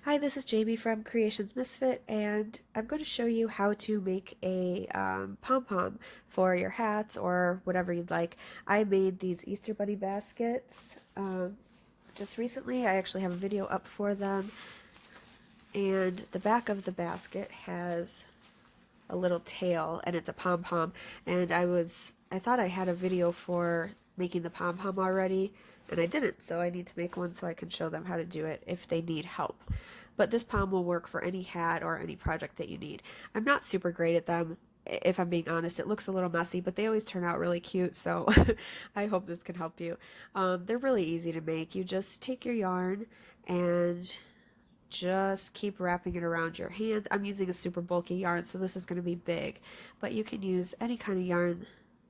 Hi, this is Jamie from Creations Misfit, and I'm going to show you how to make a pom-pom for your hats or whatever you'd like. I made these Easter Bunny baskets just recently. I actually have a video up for them, and the back of the basket has a little tail, and it's a pom-pom, and I thought I had a video for making the pom-pom already, and I didn't, so I need to make one so I can show them how to do it if they need help. But this pom will work for any hat or any project that you need. I'm not super great at them, if I'm being honest. It looks a little messy, but they always turn out really cute, so I hope this can help you. They're really easy to make. You just take your yarn and just keep wrapping it around your hands. I'm using a super bulky yarn, so this is going to be big, but you can use any kind of yarn.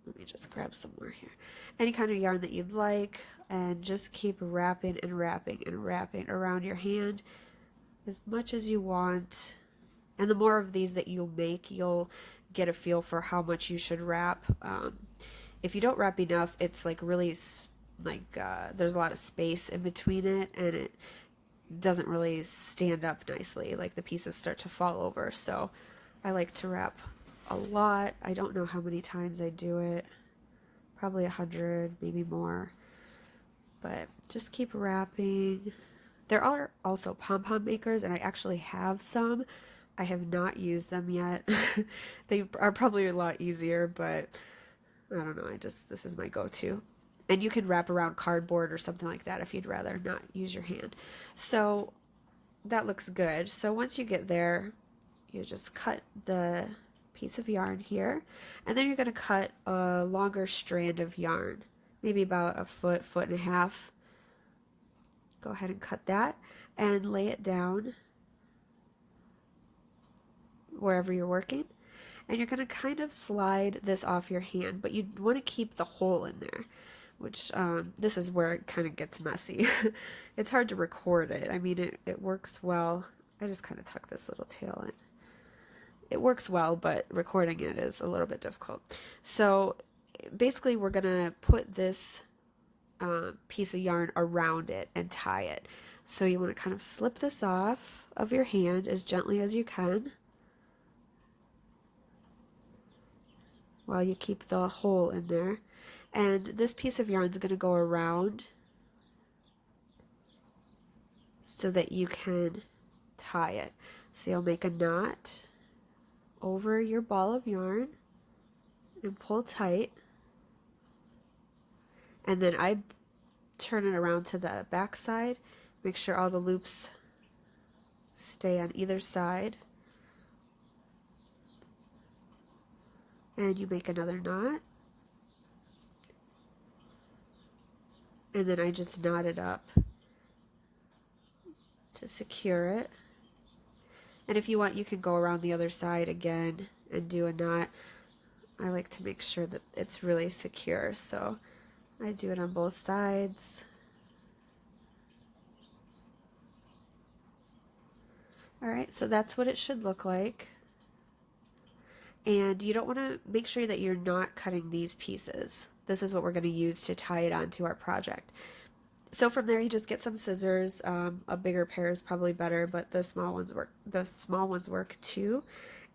Let me just grab some more here. Any kind of yarn that you'd like, and just keep wrapping and wrapping and wrapping around your hand as much as you want. And the more of these that you make, you'll get a feel for how much you should wrap. If you don't wrap enough, it's like really there's a lot of space in between it, and it doesn't really stand up nicely. Like the pieces start to fall over. So I like to wrap a lot. I don't know how many times I do it. Probably 100, maybe more. But just keep wrapping. There are also pom-pom makers, and I actually have some. I have not used them yet. They are probably a lot easier, but I don't know. This is my go-to. And you can wrap around cardboard or something like that if you'd rather not use your hand. So that looks good. So once you get there, you just cut the piece of yarn here, and then you're going to cut a longer strand of yarn, maybe about a foot, foot and a half. Go ahead and cut that and lay it down wherever you're working. And you're going to kind of slide this off your hand, but you want to keep the hole in there, which this is where it kind of gets messy. It's hard to record it. I mean, it works well. I just kind of tuck this little tail in. It works well, but recording it is a little bit difficult. So basically we're going to put this piece of yarn around it and tie it. So you want to kind of slip this off of your hand as gently as you can while you keep the hole in there. And this piece of yarn is going to go around so that you can tie it. So you'll make a knot over your ball of yarn and pull tight. And then I turn it around to the back side. Make sure all the loops stay on either side. And you make another knot. And then I just knot it up to secure it. And if you want, you can go around the other side again and do a knot. I like to make sure that it's really secure, so I do it on both sides. Alright, so that's what it should look like. And you don't want to, make sure that you're not cutting these pieces. This is what we're going to use to tie it onto our project. So from there, you just get some scissors. A bigger pair is probably better, but the small ones work. The small ones work too.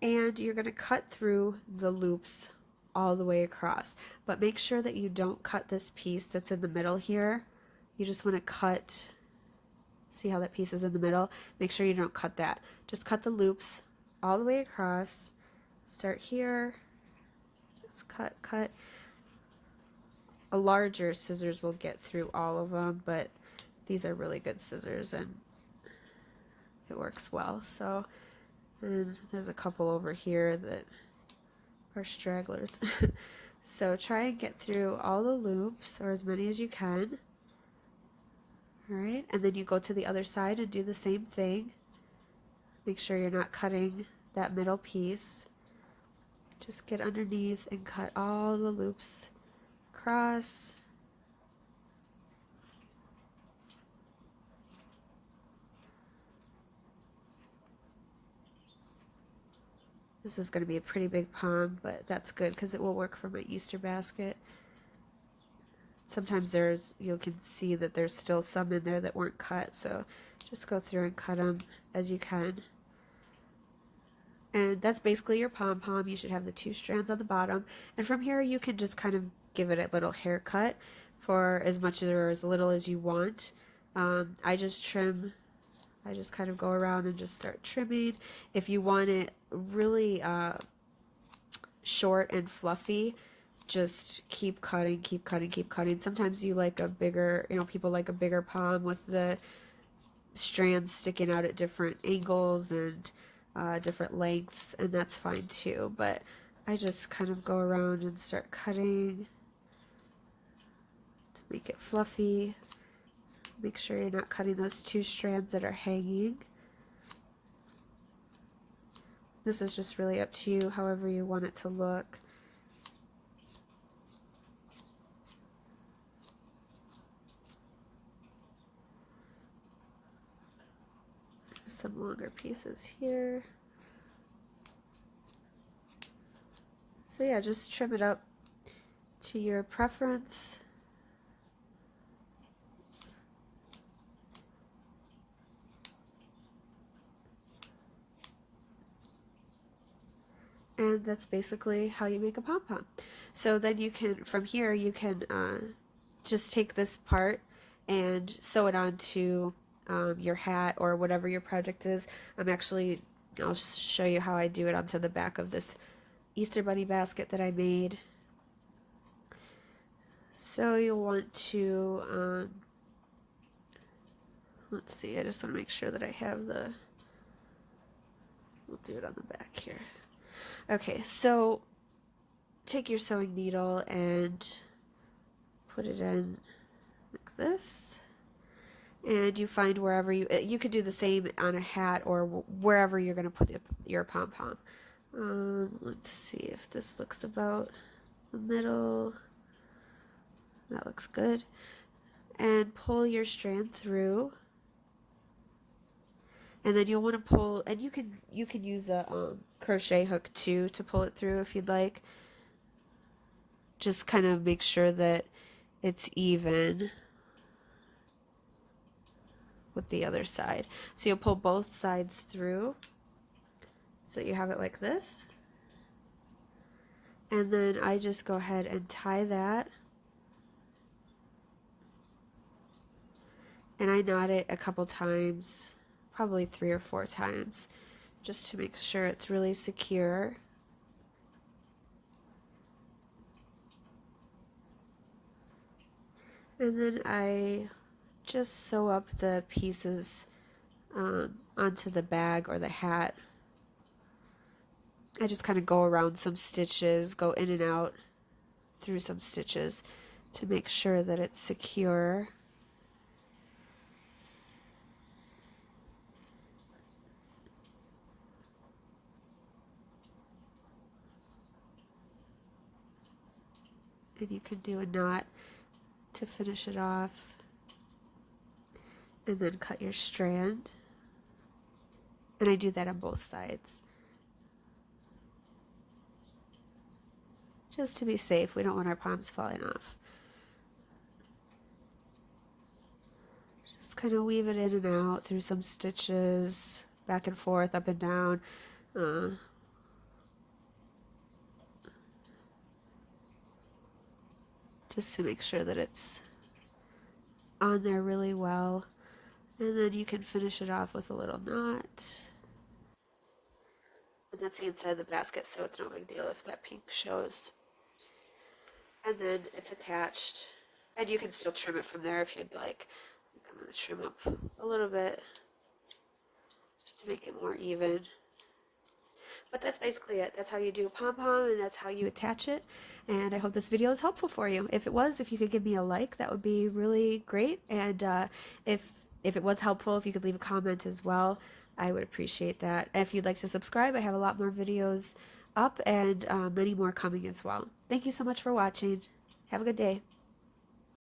And you're going to cut through the loops all the way across. But make sure that you don't cut this piece that's in the middle here. You just want to cut. See how that piece is in the middle? Make sure you don't cut that. Just cut the loops all the way across. Start here. Just cut, cut. A larger scissors will get through all of them, but these are really good scissors and it works well. So, and there's a couple over here that are stragglers. So try and get through all the loops, or as many as you can. Alright, and then you go to the other side and do the same thing. Make sure you're not cutting that middle piece. Just get underneath and cut all the loops across. This is going to be a pretty big pom, but that's good because it will work for my Easter basket. Sometimes you can see that there's still some in there that weren't cut, so Just go through and cut them as you can. And that's basically your pom-pom. You should have the 2 strands on the bottom. And from here you can just kind of give it a little haircut for as much or as little as you want. I just kind of go around and just start trimming. If you want it really short and fluffy, just keep cutting, keep cutting, keep cutting. Sometimes you like a bigger, people like a bigger palm with the strands sticking out at different angles and different lengths, and that's fine too. But I just kind of go around and start cutting to make it fluffy. Make sure you're not cutting those 2 strands that are hanging. This is just really up to you, however you want it to look. Some longer pieces here. So yeah, just trim it up to your preference. And that's basically how you make a pom-pom. So then you can, from here, you can just take this part and sew it onto your hat or whatever your project is. I'll show you how I do it onto the back of this Easter Bunny basket that I made. So you'll want to, let's see, I just want to make sure that I have we'll do it on the back here. Okay, so take your sewing needle and put it in like this. And you find wherever you could do the same on a hat or wherever you're going to put your pom-pom. Let's see if this looks about the middle. That looks good. And pull your strand through. And then you'll want to pull, and you can use a crochet hook too to pull it through if you'd like. Just kind of make sure that it's even with the other side. So you'll pull both sides through so you have it like this. And then I just go ahead and tie that. And I knot it a couple times, probably 3 or 4 times, just to make sure it's really secure. And then I just sew up the pieces onto the bag or the hat. I just kind of go around some stitches, go in and out through some stitches to make sure that it's secure. And you can do a knot to finish it off, and then cut your strand. And I do that on both sides, just to be safe. We don't want our palms falling off. Just kind of weave it in and out through some stitches, back and forth, up and down. Just to make sure that it's on there really well. And then you can finish it off with a little knot. And that's the inside of the basket, so it's no big deal if that pink shows. And then it's attached. And you can still trim it from there if you'd like. I'm going to trim up a little bit just to make it more even. But that's basically it. That's how you do a pom-pom, and that's how you attach it. And I hope this video is helpful for you. If it was, if you could give me a like, that would be really great. And if it was helpful, if you could leave a comment as well, I would appreciate that. If you'd like to subscribe, I have a lot more videos up and many more coming as well. Thank you so much for watching. Have a good day.